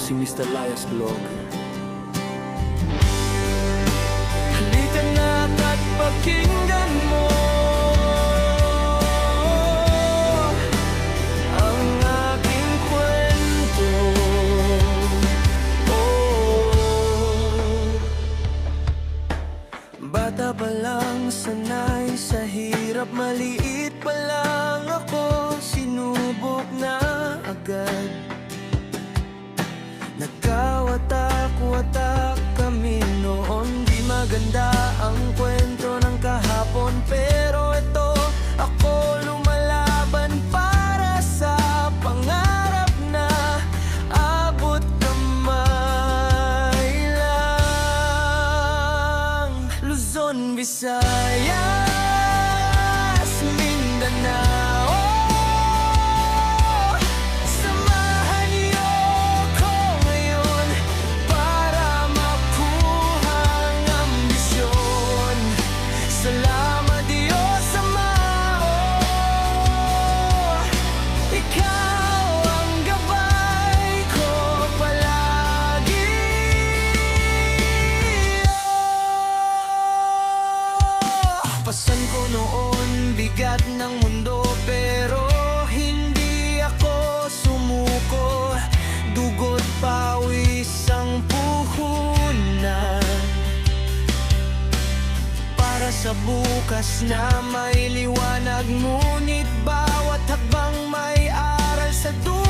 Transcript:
si Mr. Lias Blog. Halika na't at pakinggan mo ang aking kwento. Bata pa lang, sanay sa hirap, maliit pa lang ako, sinubok na agad. Nagkawatak-watak kami noon, di maganda ang kwento ng kahapon. Pero ito, ako lumalaban para sa pangarap na abot kamay lang. Luzon, Visayas, Mindanao, samahan niyo ko ngayon para makuha ang ambisyon. Salamat Diyos Amao, ikaw ang gabay ko palagi. Pasan ko noon, bigat ng mundo, pero hindi ako sumuko. Dugot pawis ang puhunan para sa bukas na may liwanag. Ngunit bawat hakbang may aral sa dulo.